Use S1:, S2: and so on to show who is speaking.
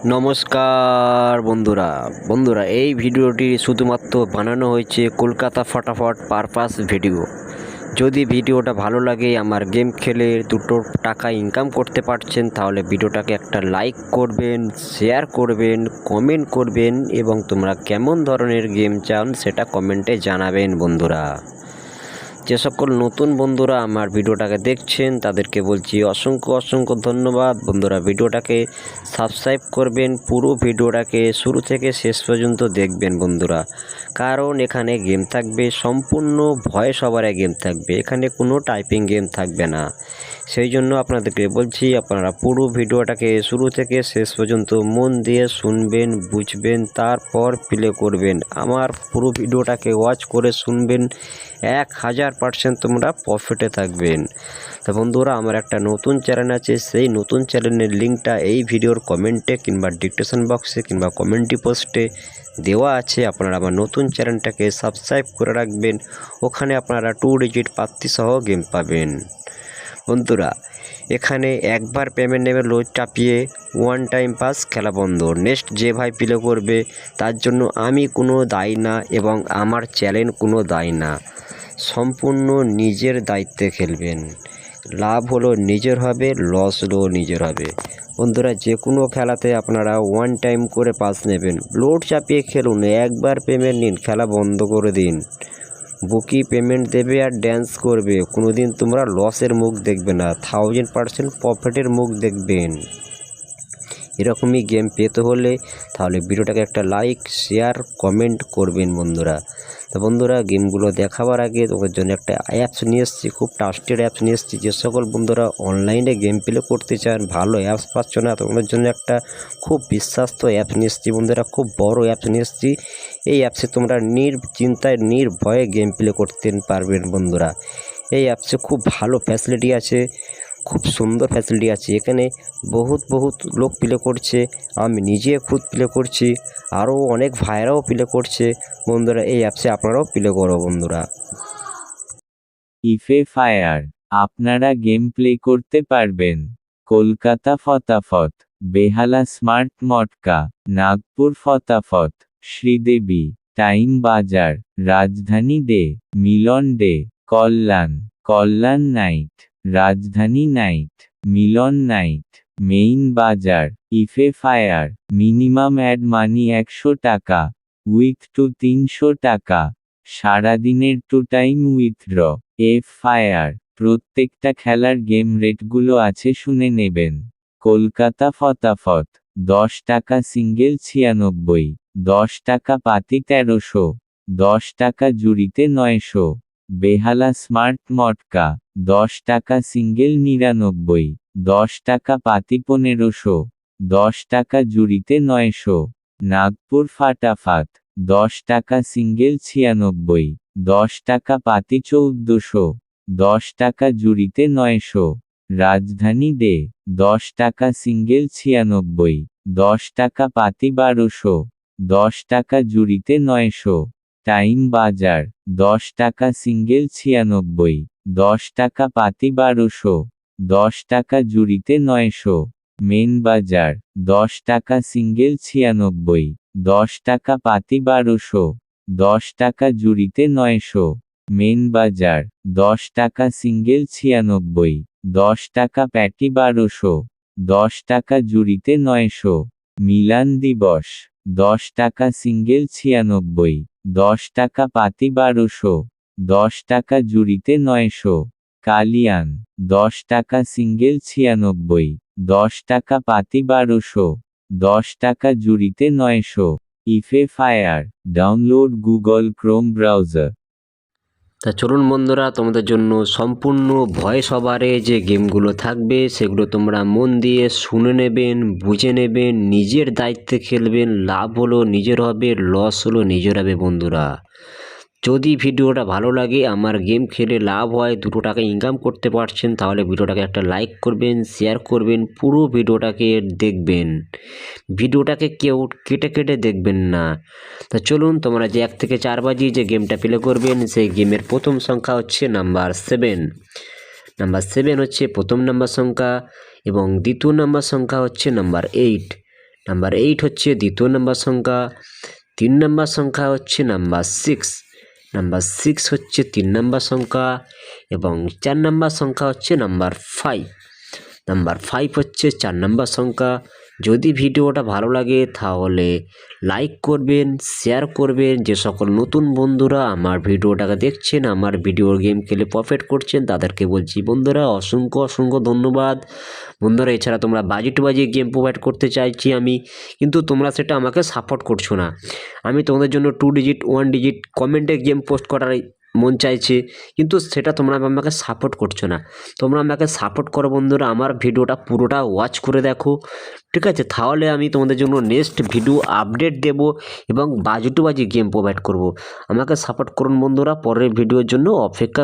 S1: নমস্কার বন্ধুরা এই ভিডিওটি শুধুমাত্র বানানো হয়েছে কলকাতা ফটাফট পারপাস ভিডিও। যদি ভিডিওটা ভালো লাগে, আমার গেম খেলে দুটো টাকা ইনকাম করতে পারছেন, তাহলে ভিডিওটাকে একটা লাইক করবেন, শেয়ার করবেন, কমেন্ট করবেন এবং তোমরা কেমন ধরনের গেম চান সেটা কমেন্টে জানাবেন বন্ধুরা। যে সকল নতুন বন্ধুরা আমার ভিডিওটাকে দেখছেন তাদেরকে বলছি অসংখ্য ধন্যবাদ। বন্ধুরা ভিডিওটাকে সাবস্ক্রাইব করবেন, পুরো ভিডিওটাকে শুরু থেকে শেষ পর্যন্ত দেখবেন বন্ধুরা, কারণ এখানে গেম থাকবে সম্পূর্ণ ভয়েস ওভারে গেম থাকবে, এখানে কোনো টাইপিং গেম থাকবে না। সেই জন্য আপনাদেরকে বলছি আপনারা পুরো ভিডিওটাকে শুরু থেকে শেষ পর্যন্ত মন দিয়ে শুনবেন, বুঝবেন, তারপর প্লে করবেন। আমার পুরো ভিডিওটাকে ওয়াচ করে শুনবেন, 1000% তোমরা প্রফিটে থাকবেন। তো বন্ধুরা, আমার একটা নতুন চ্যানেল আছে, সেই নতুন চ্যানেলের লিঙ্কটা এই ভিডিওর কমেন্টে কিংবা ডিসক্রিপশন বক্সে কিংবা কমেন্টি পোস্টে দেওয়া আছে। আপনারা আমার নতুন চ্যানেলটাকে সাবস্ক্রাইব করে রাখবেন, ওখানে আপনারা 2 ডিজিট প্রাপ্তি সহ গেম পাবেন। বন্ধুরা এখানে একবার পেমেন্ট নেবে, লোড চাপিয়ে ওয়ান টাইম পাস, খেলা বন্ধ। নেক্সট যে ভাই প্লে করবে তার জন্য আমি কোনো দায়ী না এবং আমার চ্যানেল কোনো দায়ী না, সম্পূর্ণ নিজের দায়িত্বে খেলবেন। লাভ হলো নিজের হবে, লস হলো নিজের হবে। বন্ধুরা যে কোনো খেলাতে আপনারা ওয়ান টাইম করে পাস নেবেন, লোড চাপিয়ে খেলুন, একবার পেমেন্ট নিন, খেলা বন্ধ করে দিন। বুকি পেমেন্ট দেবে আর ড্যান্স করবে, কোনো দিন তোমরা লসের মুখ দেখবে না, 1000% প্রফিটের মুখ দেখবেন। এরকমই গেম পেতে হলে তাহলে ভিডিওটাকে একটা লাইক, শেয়ার, কমেন্ট করবেন বন্ধুরা। তো বন্ধুরা গেমগুলো দেখাবার আগে তোমাদের জন্য একটা অ্যাপস নিয়ে এসেছি, খুব ট্রাস্টেড অ্যাপস নিয়ে এসেছি। যে সকল বন্ধুরা অনলাইনে গেম প্লে করতে চান, ভালো অ্যাপস পাচ্ছ না, তোমাদের জন্য একটা খুব বিশ্বাস্ত অ্যাপস নিয়ে এসেছি বন্ধুরা, খুব বড় অ্যাপস নিয়ে এসেছি। এই অ্যাপসে তোমরা নির্চিন্তায় নির্ভয়ে গেম প্লে করতে পারবেন বন্ধুরা। এই অ্যাপসে খুব ভালো ফ্যাসিলিটি আছে, খুব সুন্দর ফ্যাসিলিটি আছে। এখানে বহুত লোক প্লে করছে, আমি নিজে খুদ প্লে করছি, আরও অনেক ভাইরাও প্লে করছে বন্ধুরা। এই অ্যাপসে আপনারাও প্লে করো বন্ধুরা।
S2: ইফে ফায়ার আপনারা গেম প্লে করতে পারবেন কলকাতা ফটাফট, বেহালা স্মার্ট মটকা, নাগপুর ফটাফট, শ্রীদেবী, টাইম বাজার, রাজধানী ডে, মিলন ডে, কল্যাণ নাইট, রাজধানী নাইট, মিলন নাইট, মেইন বাজার। ইফে ফায়ার মিনিমাম অ্যাড মানি 100 টাকা, উইথ টু 300 টাকা, সারাদিনের 2 টাইম উইথড্র। এফ ফায়ার প্রত্যেকটা খেলার গেম রেটগুলো আছে, শুনে নেবেন। কলকাতা ফটাফট 10 টাকা সিঙ্গেল 96, 10 টাকা পাতি 1300, 10 টাকা জুড়িতে 900। বেহালা স্মার্ট মটকা 10 টাকা সিঙ্গেল 99, 10 টাকা পাতি 1500, 10 টাকা জুড়িতে 900। নাগপুর ফাটাফাত 10 টাকা সিঙ্গেল 96, 10 টাকা পাতি 1400, 10 টাকা জুড়িতে 900। রাজধানী ডে 10 টাকা সিঙ্গেল 96, 10 টাকা পাতি 1200, 10 টাকা জুড়িতে 900। টাইম বাজার 10 টাকা সিঙ্গেল 96, 10 টাকা পাতি 1200, 10 টাকা জুড়িতে 900। মেন বাজার 10 টাকা সিঙ্গেল 96, 10 টাকা পাতি 1200, 10 টাকা জুড়িতে 900। মেন বাজার 10 টাকা সিঙ্গেল 96, 10 টাকা প্যাটি 1200, 10 টাকা জুড়িতে 900। মিলান দিবস 10 টাকা সিঙ্গেল 96, 10 টাকা পাতি 1200, 10 টাকা জুড়িতে 900। কালিয়ান 10 টাকা সিঙ্গেল 96, 10 টাকা পাতি 1200, 10 টাকা জুড়িতে 900। ইফে ফায়ার ডাউনলোড গুগল ক্রোম ব্রাউজার।
S1: তা চলুন বন্ধুরা, তোমাদের জন্য সম্পূর্ণ ভয়েস ওভারে যে গেমগুলো থাকবে সেগুলো তোমরা মন দিয়ে শুনে নেবেন, বুঝে নেবেন, নিজের দায়িত্বে খেলবেন। লাভ হলো নিজের হবে, লস হলো নিজের হবে বন্ধুরা। যদি ভিডিওটা ভালো লাগে, আমার গেম খেলে লাভ হয়, 2 টাকা ইনকাম করতে পারছেন, তাহলে ভিডিওটাকে একটা লাইক করবেন, শেয়ার করবেন, পুরো ভিডিওটাকে দেখবেন। ভিডিওটাকে কেউ কেটে দেখবেন না। তা চলুন, তোমরা যে 1 থেকে 4 বাজি যে গেমটা প্লে করবেন, সেই গেমের প্রথম সংখ্যা হচ্ছে নাম্বার 7। নাম্বার 7 হচ্ছে প্রথম নাম্বার সংখ্যা এবং দ্বিতীয় নাম্বার সংখ্যা হচ্ছে নাম্বার 8। নাম্বার 8 হচ্ছে দ্বিতীয় নাম্বার সংখ্যা, 3 নাম্বার সংখ্যা হচ্ছে নাম্বার 6, নাম্বার 6 হচ্ছে 3 নাম্বার সংখ্যা এবং 4 নাম্বার সংখ্যা হচ্ছে নাম্বার 5, নাম্বার 5 হচ্ছে 4 নাম্বার সংখ্যা। যদি ভিডিওটা ভালো লাগে তাহলে লাইক করবেন, শেয়ার করবেন। যে সকল নতুন বন্ধুরা আমার ভিডিওটাকে দেখছেন, আমার ভিডিওর গেম খেলে প্রফিট করছেন, তাদেরকে বলছি বন্ধুরা অসংখ্য ধন্যবাদ। বন্ধুরা এছাড়া তোমরা বাজি টু বাজি গেম প্রোভাইড করতে চাইছি আমি, কিন্তু তোমরা সেটা আমাকে সাপোর্ট করছো না। আমি তোমাদের জন্য 2 ডিজিট 1 ডিজিট কমেন্টে গেম পোস্ট করার মন চাইছে, কিন্তু সেটা তোমরা আমাকে সাপোর্ট করছো না। তোমরা আমাকে সাপোর্ট করো বন্ধুরা, আমার ভিডিওটা পুরোটা ওয়াচ করে দেখো, ঠিক আছে? তাহলে আমি তোমাদের জন্য নেক্সট ভিডিও আপডেট দেব এবং বাজি টু বাজি গেম প্রোভাইড করব। আমাকে সাপোর্ট করুন বন্ধুরা, পরের ভিডিওর জন্য অপেক্ষা